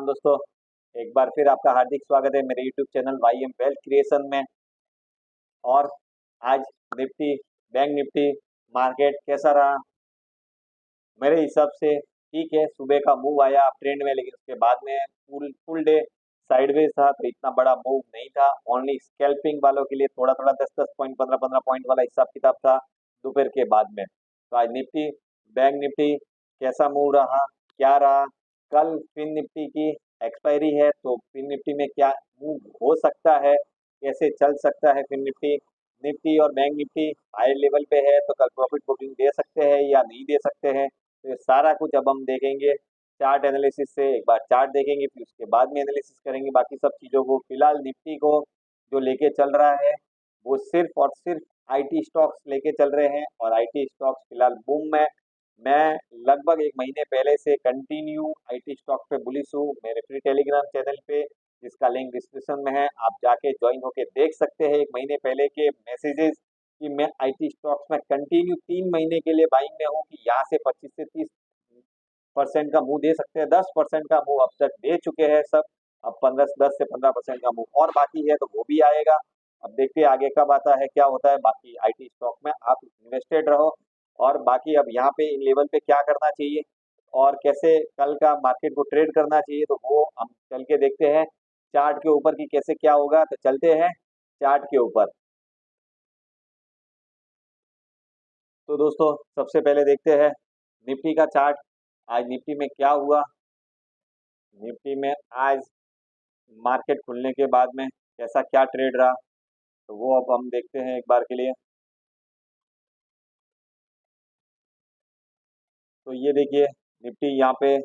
दोस्तों, एक बार फिर आपका हार्दिक स्वागत है मेरे YouTube channel Y M wealth creation में। और आज निफ्टी, बैंक निफ्टी मार्केट कैसा रहा? मेरे हिसाब से ठीक है। सुबह का मूव आया अप ट्रेंड में, लेकिन उसके बाद में फुल फुल डे साइडवेज था, तो इतना बड़ा मूव नहीं था। ओनली स्कैल्पिंग वालों के लिए थोड़ा थोड़ा 10-10 पॉइंट, 15-15 पॉइंट वाला हिसाब किताब था दोपहर के बाद में। तो आज निफ्टी, बैंक निफ्टी कैसा मूव रहा, क्या रहा? कल फिन निफ्टी की एक्सपायरी है, तो फिन निफ्टी में क्या मूव हो सकता है, कैसे चल सकता है फिन निफ्टी? निफ्टी और बैंक निफ्टी हाई लेवल पे है, तो कल प्रॉफिट बुकिंग दे सकते हैं या नहीं दे सकते हैं, तो ये सारा कुछ अब हम देखेंगे। चार्ट एनालिसिस से एक बार चार्ट देखेंगे, फिर उसके बाद में एनालिसिस करेंगे बाकी सब चीज़ों को। फिलहाल निफ्टी को जो लेके चल रहा है वो सिर्फ और सिर्फ आईटी स्टॉक्स लेके चल रहे हैं, और आईटी स्टॉक्स फिलहाल बूम में। मैं लगभग एक महीने पहले से कंटिन्यू आईटी स्टॉक पे बुलिश हूँ। मेरे फ्री टेलीग्राम चैनल पे, जिसका लिंक डिस्क्रिप्शन में है, आप जाके ज्वाइन होके देख सकते हैं एक महीने पहले के मैसेजेस कि मैं आईटी स्टॉक्स में कंटिन्यू 3 महीने के लिए बाइंग में हूँ, कि यहाँ से 25 से 30% का मुंह दे सकते हैं। 10% का मुंह अब तक दे चुके हैं सब। अब 10 से 15% का मुंह और बाकी है, तो वो भी आएगा। अब देखते हैं आगे कब आता है, क्या होता है। बाकी आईटी स्टॉक में आप इन्वेस्टेड रहो। और बाकी अब यहाँ पे इन लेवल पे क्या करना चाहिए और कैसे कल का मार्केट को ट्रेड करना चाहिए, तो वो हम चल के देखते हैं चार्ट के ऊपर कि कैसे क्या होगा। तो चलते हैं चार्ट के ऊपर। तो दोस्तों, सबसे पहले देखते हैं निफ्टी का चार्ट। आज निफ्टी में क्या हुआ? निफ्टी में आज मार्केट खुलने के बाद में कैसा क्या ट्रेड रहा, तो वो अब हम देखते हैं एक बार के लिए। तो ये देखिए, निफ्टी यहाँ पे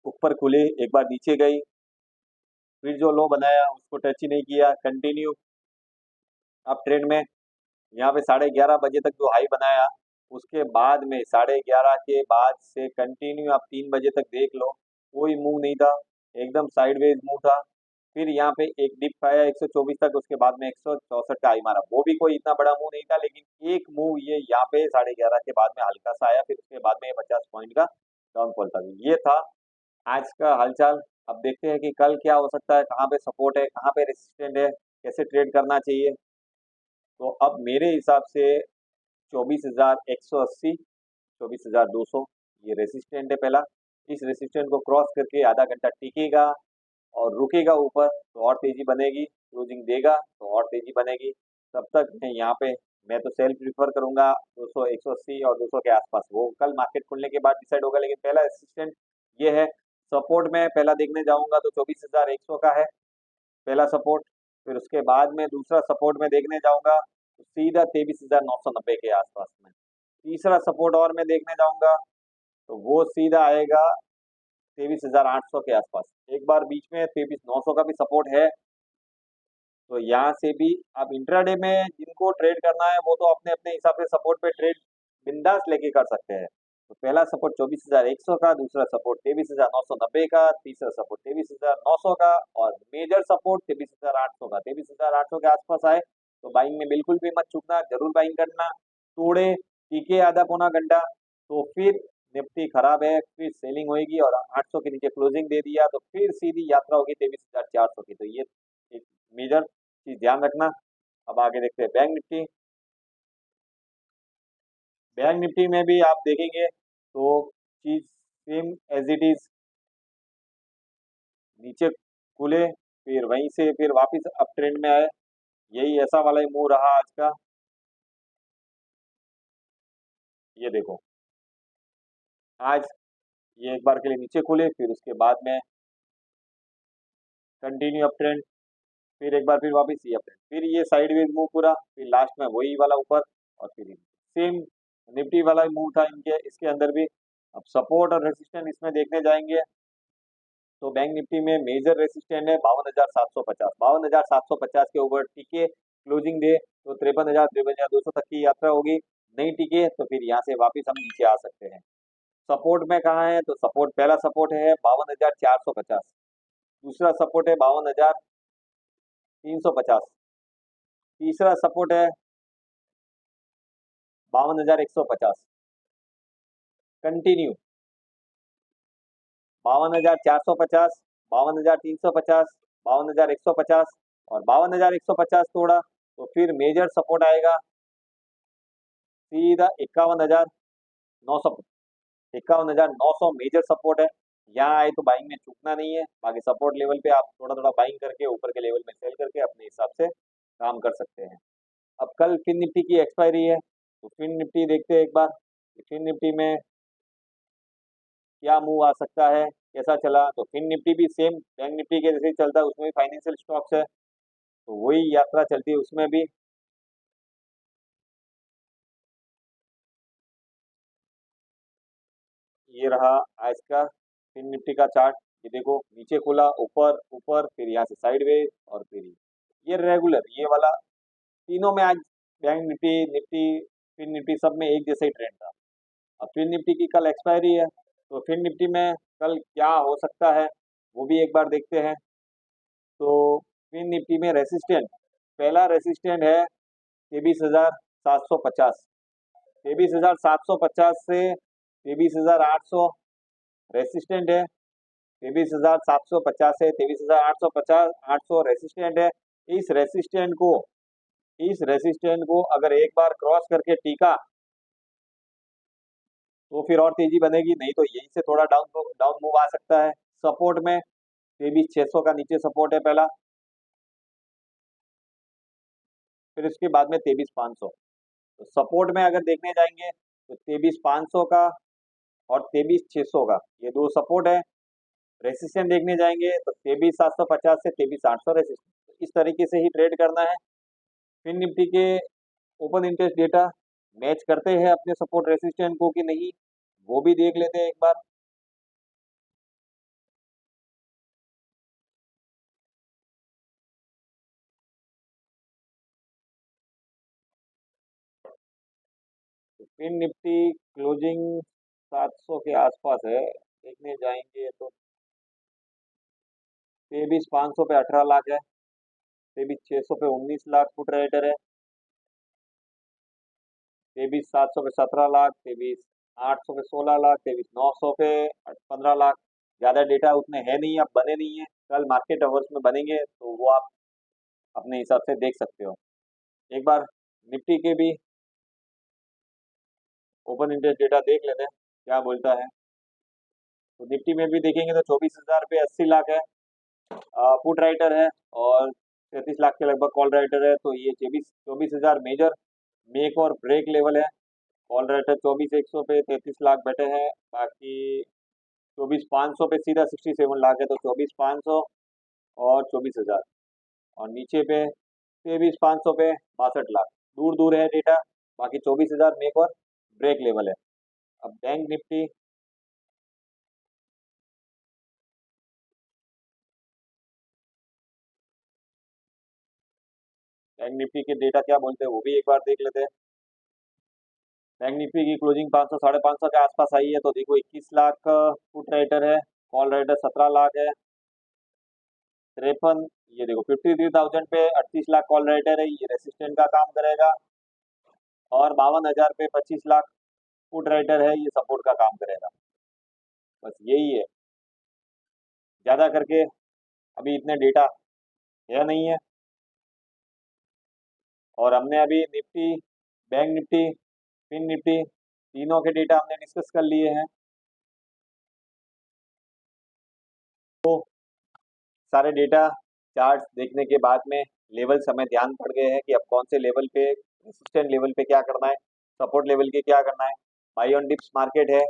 ऊपर खुली, एक बार नीचे गई, फिर जो लो बनाया उसको टच ही नहीं किया, कंटिन्यू अब ट्रेंड में। यहाँ पे 11:30 बजे तक जो हाई बनाया, उसके बाद में 11:30 के बाद से कंटिन्यू आप 3 बजे तक देख लो, कोई मूव नहीं था, एकदम साइडवेज मूव था। फिर यहाँ पे एक डिप आया 124 तक, उसके बाद में 164 का हाई मारा, वो भी कोई इतना बड़ा मूव नहीं था, लेकिन एक मूव ये यहाँ पे 11:30 के बाद में हल्का सा आया, फिर उसके बाद में 50 पॉइंट का डाउनफॉल था। ये था आज का हालचाल। अब देखते हैं कि कल क्या हो सकता है, कहाँ पे सपोर्ट है, कहाँ पे रेसिस्टेंट है, कैसे ट्रेड करना चाहिए। तो अब मेरे हिसाब से 24,180, 24,200 ये रेसिस्टेंट है पहला। इस रेसिस्टेंट को क्रॉस करके आधा घंटा टिकेगा और रुकेगा ऊपर, तो और तेजी बनेगी। क्लोजिंग देगा तो और तेजी बनेगी। तब तक मैं यहाँ पे, मैं तो सेल प्रीफर करूंगा 200, 180 और 200 के आसपास। वो कल मार्केट खुलने के बाद डिसाइड होगा, लेकिन पहला रेसिस्टेंट ये है। सपोर्ट में पहला देखने जाऊंगा तो 24,100 का है पहला सपोर्ट। फिर उसके बाद में दूसरा सपोर्ट में देखने जाऊंगा तो सीधा 23,990 के आसपास में। तीसरा सपोर्ट और मैं देखने जाऊंगा तो वो सीधा आएगा 23,800 के आसपास। एक बार बीच में 23,900 का भी सपोर्ट है। तो यहाँ से भी आप इंट्राडे में जिनको ट्रेड करना है, वो तो अपने अपने हिसाब से सपोर्ट पे ट्रेड बिंदास लेके कर सकते हैं। तो पहला सपोर्ट 24,100 का, दूसरा सपोर्ट 23,990 का, तीसरा सपोर्ट 23,900 का, और मेजर सपोर्ट 23,800 का। 23,800 के आसपास आए तो बाइंग में बिल्कुल भी मत चूकना, जरूर बाइंग करना। तोड़े, टीके आधा पौना घंटा, तो फिर निफ्टी खराब है, फिर सेलिंग होगी, और 800 के नीचे क्लोजिंग दे दिया तो फिर सीधी यात्रा होगी 23,400 की। तो ये एक मेजर चीज ध्यान रखना। अब आगे देखते हैं बैंक निफ्टी। बैंक निफ्टी में भी आप देखेंगे तो चीज सेम एज इट इज। नीचे खुले, फिर वहीं से फिर वापस अप ट्रेंड में आए, यही ऐसा वाला ही मूव रहा आज का। ये देखो, आज ये एक बार के लिए नीचे खुले, फिर उसके बाद में कंटिन्यू अप ट्रेंड, फिर एक बार फिर वापस ये अप ट्रेंड, फिर ये साइडवेज मूव पूरा, फिर लास्ट में वही वाला ऊपर, और फिर सेम निफ्टी वाला मूव था इनके, इसके अंदर भी। अब सपोर्ट और रेसिस्टेंस इसमें देखने जाएंगे तो बैंक निफ्टी में मेजर रेसिस्टेंट है 52,750। 52,750 के ऊपर टिके, क्लोजिंग दे तो 53,000, 53,200 तक की यात्रा होगी। नहीं टिके तो फिर यहाँ से वापस हम नीचे आ सकते हैं। सपोर्ट में कहाँ है, तो सपोर्ट, पहला सपोर्ट है 52,450, दूसरा सपोर्ट है 52,350, तीसरा सपोर्ट है 52,150। कंटिन्यू 52,450, 52,350, 52,150 और 52,150 तोड़ा तो फिर मेजर सपोर्ट आएगा सीधा 51,900। 51,900 मेजर सपोर्ट है। यहाँ आए तो बाइंग में चूकना नहीं है। बाकी सपोर्ट लेवल पे आप थोड़ा थोड़ा बाइंग करके ऊपर के लेवल में सेल करके अपने हिसाब से काम कर सकते हैं। अब कल फिन निफ्टी की एक्सपायरी है तो फिन निफ्टी देखते हैं एक बार फिन निफ्टी में क्या मूव आ सकता है, कैसा चला। तो फिन निफ्टी भी सेम बैंक निफ्टी के जैसे ही चलता है, उसमें भी फाइनेंशियल स्टॉक्स है तो वही यात्रा चलती है उसमें भी। ये रहा आज का फिन निफ्टी का चार्ट। ये देखो नीचे खुला, ऊपर ऊपर, फिर यहाँ से साइडवेज और फिर ये रेगुलर ये वाला। तीनों में आज Bank Nifty Nifty Fin Nifty सब में एक जैसा ही ट्रेंड था। अब फिन निफ्टी की कल एक्सपायरी है तो फिन निफ्टी में कल क्या हो सकता है वो भी एक बार देखते हैं। तो फिन निफ्टी में रेसिस्टेंट, पहला रेसिस्टेंट है 23,750। 23,750 से 23,800 रेसिस्टेंट है। 23,750 से 23,850 800 रेसिस्टेंट है। इस रेसिस्टेंट को इस रेसिस्टेंट को अगर एक बार क्रॉस करके टीका तो फिर और तेजी बनेगी, नहीं तो यहीं से थोड़ा डाउन डाउन मूव आ सकता है। सपोर्ट में 23,600 का नीचे सपोर्ट है पहला, फिर इसके बाद में 23,500। तो सपोर्ट में अगर देखने जाएंगे तो 23,500 का और 23,600 का ये दो सपोर्ट है। रेसिस्टेंट देखने जाएंगे तो 23,750 से 23,800 रेसिस्टेंट। इस तरीके से ही ट्रेड करना है। फिन निफ्टी के ओपन इंटरेस्ट डेटा मैच करते हैं अपने सपोर्ट रेसिस्टेंट को कि नहीं, वो भी देख लेते हैं एक बार। तो फिन निफ्टी क्लोजिंग 700 के आसपास है, देखने जाएंगे तो 23,500 पे 18 लाख है। 23,600 पे 19 लाख फुट रेटर है। 23,700 पे 17 लाख, 23,800 पे 16 लाख, 23,900 पे 15 लाख। ज़्यादा डेटा उतने है नहीं, अब बने नहीं है। कल मार्केट अवर्स में बनेंगे तो वो आप अपने हिसाब से देख सकते हो। एक बार निफ्टी के भी ओपन इंटरेस्ट डेटा देख लेते हैं क्या बोलता है। तो निफ्टी में भी देखेंगे तो 24,000 पे 80 लाख है, पुट राइटर है, और 33 लाख के लगभग कॉल राइटर है। तो ये 24,000 मेजर मेक और ब्रेक लेवल है। कॉल राइटर 24,100 पे 33 लाख बैठे हैं। बाकी 24,500 पे सीधा 67 लाख है। तो 24,500 और 24,000 और नीचे पे 23,500 पे 62 लाख। दूर दूर है डेटा। बाकी 24,000 मेक और ब्रेक लेवल है। अब बैंक निफ्टी बैंक निफ्टी के डेटा क्या बोलते हैं वो भी एक बार देख लेते हैं। बैंक निफ्टी की क्लोजिंग 500 550 के आसपास आई है। तो देखो 21 लाख पुट राइटर है, कॉल राइटर 17 लाख है। 53, ये देखो 53,000 पे 38 लाख कॉल राइटर है, ये रेसिस्टेंट का काम करेगा। और 52,000 पे 25 लाख पुट राइटर है, ये सपोर्ट का काम करेगा। बस यही है, ज़्यादा करके अभी इतने डेटा है नहीं है। और हमने अभी Nifty, Bank Nifty, Fin Nifty तीनों के डेटा हमने डिस्कस कर लिए हैं। तो सारे डेटा चार्ट्स देखने के बाद में लेवल हमें ध्यान पड़ गए हैं कि अब कौन से लेवल पे, रेजिस्टेंट लेवल पे क्या करना है, सपोर्ट लेवल के क्या करना है। बाई ऑन डिप्स मार्केट है।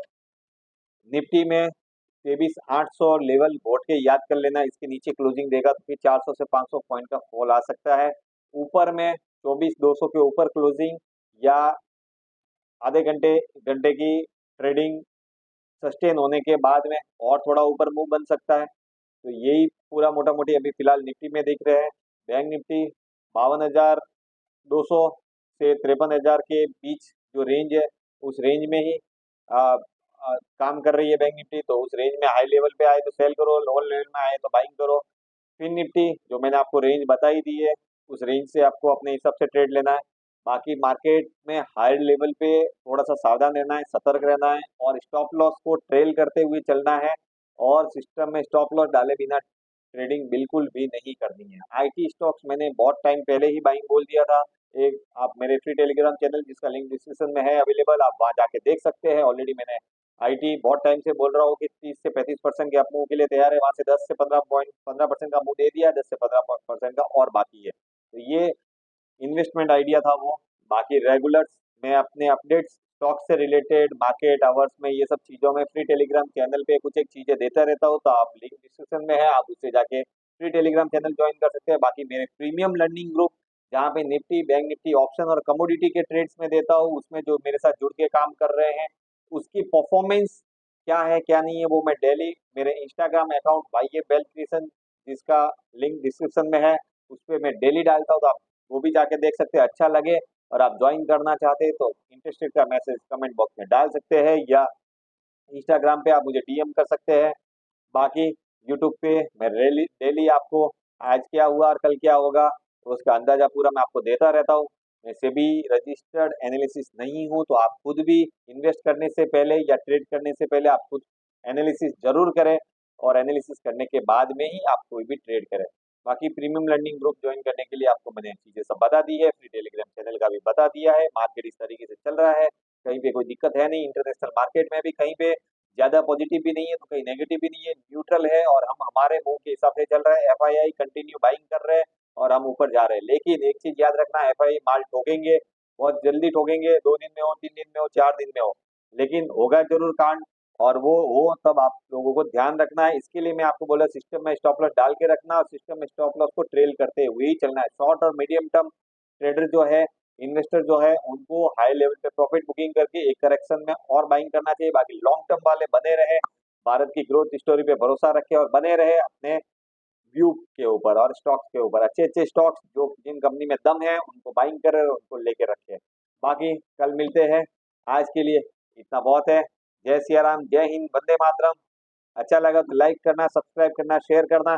निफ्टी में 23,800 लेवल बोर्ड के याद कर लेना, इसके नीचे क्लोजिंग देगा तो फिर 400 से 500 पॉइंट का फॉल आ सकता है। ऊपर में 24,200 के ऊपर क्लोजिंग या आधे घंटे घंटे की ट्रेडिंग सस्टेन होने के बाद में और थोड़ा ऊपर मूव बन सकता है। तो यही पूरा मोटा मोटी अभी फिलहाल निफ्टी में देख रहे हैं। बैंक निफ्टी 52,200 से 53,000 के बीच जो रेंज है उस रेंज में ही काम कर रही है बैंक निफ्टी। तो उस रेंज में हाई लेवल पे आए तो सेल करो, लोअर लेवल में आए तो बाइंग करो। फिन निफ्टी जो मैंने आपको रेंज बताई दी है उस रेंज से आपको अपने हिसाब से ट्रेड लेना है। बाकी मार्केट में हायर लेवल पे थोड़ा सा सावधान रहना है, सतर्क रहना है और स्टॉप लॉस को ट्रेल करते हुए चलना है। और सिस्टम में स्टॉप लॉस डाले बिना ट्रेडिंग बिल्कुल भी नहीं करनी है। आईटी स्टॉक्स मैंने बहुत टाइम पहले ही बाइंग बोल दिया था। एक आप मेरे फ्री टेलीग्राम चैनल जिसका लिंक डिस्क्रिप्शन में है अवेलेबल, आप वहां जाके देख सकते हैं। ऑलरेडी मैंने आईटी बहुत टाइम से बोल रहा हूँ कि 30 से 35% के अप मूव के लिए तैयार है, वहां से 10 से 15% का मूव दे दिया, 10 से 15% का और बाकी है। तो ये इन्वेस्टमेंट आइडिया था वो। बाकी रेगुलर मैं अपने अपडेट्स स्टॉक से रिलेटेड मार्केट आवर्स में ये सब चीजों में फ्री टेलीग्राम चैनल पे कुछ एक चीजें देता रहता हूँ, तो आप लिंक डिस्क्रिप्शन में है, आप उससे जाके फ्री टेलीग्राम चैनल ज्वाइन कर सकते हैं। बाकी मेरे प्रीमियम लर्निंग ग्रुप जहाँ पे निफ्टी बैंक निफ्टी ऑप्शन और कमोडिटी के ट्रेड्स में देता हूँ, उसमें जो मेरे साथ जुड़ के काम कर रहे हैं उसकी परफॉर्मेंस क्या है क्या नहीं है वो मैं डेली मेरे Instagram account why A wealth creation जिसका लिंक डिस्क्रिप्शन में है उस पर मैं डेली डालता हूँ, तो आप वो भी जाके देख सकते हैं। अच्छा लगे और आप ज्वाइन करना चाहते हैं तो इंटरेस्टेड का मैसेज कमेंट बॉक्स में डाल सकते हैं या इंस्टाग्राम पे आप मुझे डीएम कर सकते हैं। बाकी यूट्यूब पे मैं डेली डेली आपको आज क्या हुआ और कल क्या होगा तो उसका अंदाजा पूरा मैं आपको देता रहता हूँ। मैं सेबी रजिस्टर्ड एनालिसिस नहीं हूँ, तो आप खुद भी इन्वेस्ट करने से पहले या ट्रेड करने से पहले आप खुद एनालिसिस जरूर करें और एनालिसिस करने के बाद में ही आप कोई भी ट्रेड करें। बाकी प्रीमियम लर्निंग ग्रुप ज्वाइन करने के लिए आपको मैंने चीजें सब बता दी है, फ्री टेलीग्राम चैनल का भी बता दिया है, मार्केट इस तरीके से चल रहा है, कहीं पे कोई दिक्कत है नहीं, इंटरनेशनल मार्केट में भी कहीं पे ज्यादा पॉजिटिव भी नहीं है तो कहीं नेगेटिव भी नहीं है, न्यूट्रल है और हम हमारे मुंह के हिसाब से चल रहा है। एफआईआई कंटिन्यू बाइंग कर रहे हैं और हम ऊपर जा रहे हैं, लेकिन एक चीज याद रखना, एफआईआई माल ठोकेंगे, बहुत जल्दी ठोकेंगे, 2 दिन में हो, 3 दिन में हो, 4 दिन में हो, लेकिन होगा जरूर कांड। और वो हो तब आप लोगों को ध्यान रखना है। इसके लिए मैं आपको बोला सिस्टम में स्टॉप लॉस डाल के रखना और सिस्टम में स्टॉप लॉस को ट्रेल करते हुए ही चलना है। शॉर्ट और मीडियम टर्म ट्रेडर जो है, इन्वेस्टर जो है, उनको हाई लेवल पे प्रॉफिट बुकिंग करके एक करेक्शन में और बाइंग करना चाहिए। बाकी लॉन्ग टर्म वाले बने रहे, भारत की ग्रोथ स्टोरी पे भरोसा रखे और बने रहे अपने व्यू के ऊपर और स्टॉक्स के ऊपर, अच्छे अच्छे स्टॉक्स जो जिन कंपनी में दम है उनको बाइंग करे और उनको लेके रखे। बाकी कल मिलते हैं, आज के लिए इतना बहुत है। जय सिया राम, जय हिंद, वंदे मातरम। अच्छा लगा तो लाइक करना, सब्सक्राइब करना, शेयर करना।